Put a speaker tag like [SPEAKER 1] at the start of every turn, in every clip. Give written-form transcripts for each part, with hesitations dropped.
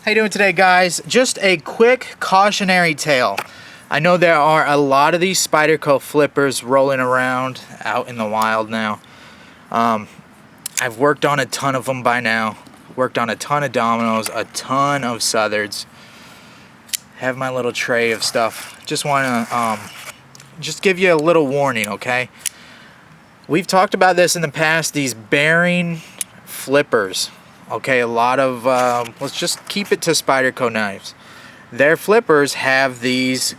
[SPEAKER 1] How you doing today, guys? Just a quick cautionary tale. I know there are a lot of these Spyderco flippers rolling around out in the wild now. I've worked on a ton of them by now. Worked on a ton of dominoes, a ton of southerns. Have my little tray of stuff. Just want to just give you a little warning, okay? We've talked about this in the past, these bearing flippers. Okay, a lot of, let's just keep it to Spyderco knives. Their flippers have these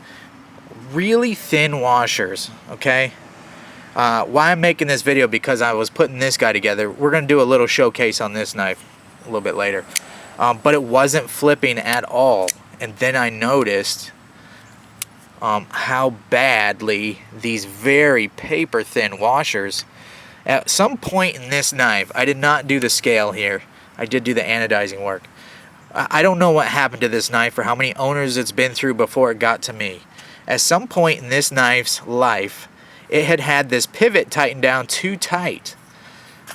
[SPEAKER 1] really thin washers, okay? Why I'm making this video, because I was putting this guy together. We're going to do a little showcase on this knife a little bit later. But it wasn't flipping at all. And then I noticed how badly these very paper thin washers, at some point in this knife, I did not do the scale here. I did do the anodizing work. I don't know what happened to this knife or how many owners it's been through before it got to me. At some point in this knife's life, it had this pivot tightened down too tight.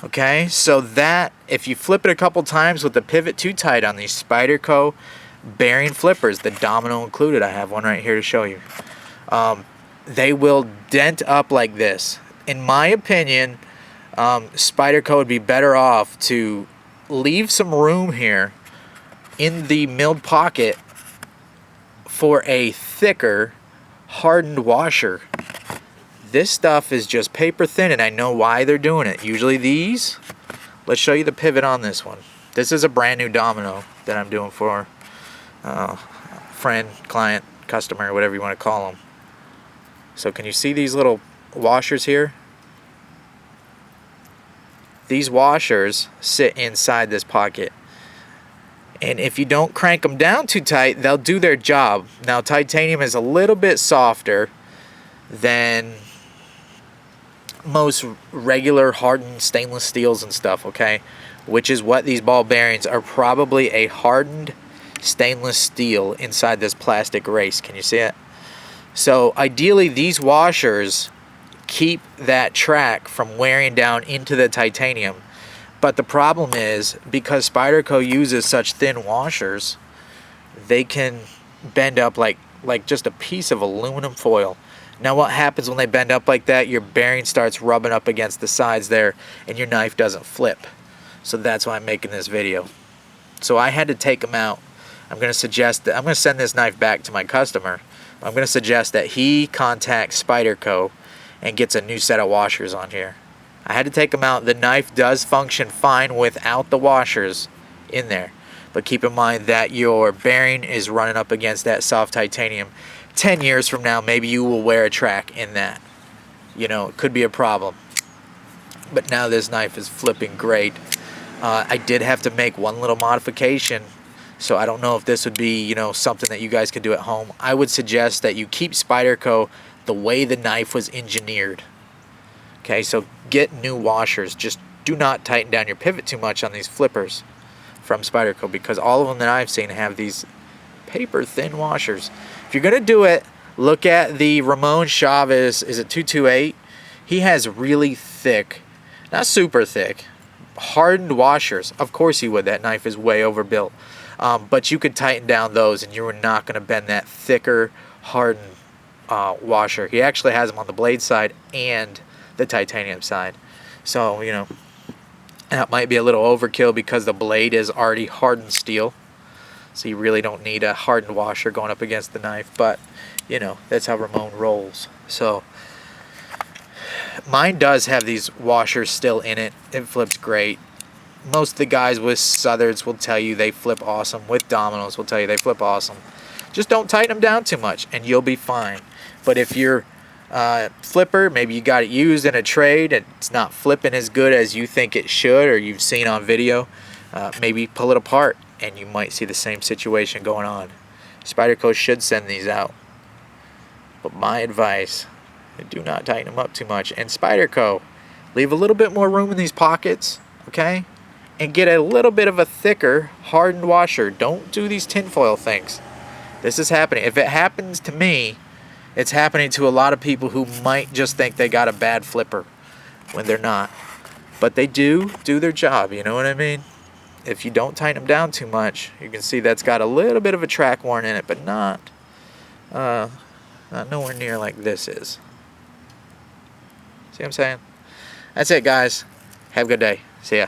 [SPEAKER 1] Okay, so that, if you flip it a couple times with the pivot too tight on these Spyderco bearing flippers, the domino included, I have one right here to show you, they will dent up like this. In my opinion, Spyderco would be better off to leave some room here in the milled pocket for a thicker hardened washer. This stuff is just paper thin, and I know why they're doing it. Usually these, let's show you the pivot on this one. This is a brand new domino that I'm doing for friend, client, customer, whatever you want to call them. So can you see these little washers here? These washers sit inside this pocket. And if you don't crank them down too tight, they'll do their job. Now, titanium is a little bit softer than most regular hardened stainless steels and stuff, okay? Which is what these ball bearings are, probably a hardened stainless steel inside this plastic race. Can you see it? So ideally, these washers keep that track from wearing down into the titanium. But the problem is, because Spyderco uses such thin washers, they can bend up like just a piece of aluminum foil. Now what happens when they bend up like that? Your bearing starts rubbing up against the sides there, and your knife doesn't flip. So that's why I'm making this video. So I had to take them out. I'm going to suggest that I'm going to send this knife back to my customer. I'm going to suggest that he contacts Spyderco and gets a new set of washers on here. I had to take them out. The knife does function fine without the washers in there. But keep in mind that your bearing is running up against that soft titanium. 10 years from now, maybe you will wear a track in that. You know, it could be a problem. But now this knife is flipping great. I did have to make one little modification. So I don't know if this would be, you know, something that you guys could do at home. I would suggest that you keep Spyderco the way the knife was engineered. Okay, so get new washers. Just do not tighten down your pivot too much on these flippers from Spyderco, because all of them that I've seen have these paper thin washers. If you're going to do it, look at the Ramon Chavez, is it 228? He has really thick, not super thick, hardened washers. Of course he would. That knife is way overbuilt. But you could tighten down those and you were not going to bend that thicker, hardened washer. He actually has them on the blade side and the titanium side. So, you know, that might be a little overkill because the blade is already hardened steel. So you really don't need a hardened washer going up against the knife. But, you know, that's how Ramon rolls. So mine does have these washers still in it. It flips great. Most of the guys with southerns will tell you they flip awesome. With dominoes will tell you they flip awesome. Just don't tighten them down too much and you'll be fine. But if your flipper, maybe you got it used in a trade and it's not flipping as good as you think it should or you've seen on video, maybe pull it apart and you might see the same situation going on. Spyderco should send these out. But my advice, do not tighten them up too much. And Spyderco, leave a little bit more room in these pockets, okay? And get a little bit of a thicker hardened washer. Don't do these tinfoil things. This is happening. If it happens to me, it's happening to a lot of people who might just think they got a bad flipper when they're not. But they do their job, you know what I mean? if you don't tighten them down too much, you can see that's got a little bit of a track worn in it, but not nowhere near like this is. See what I'm saying? That's it, guys. Have a good day. See ya.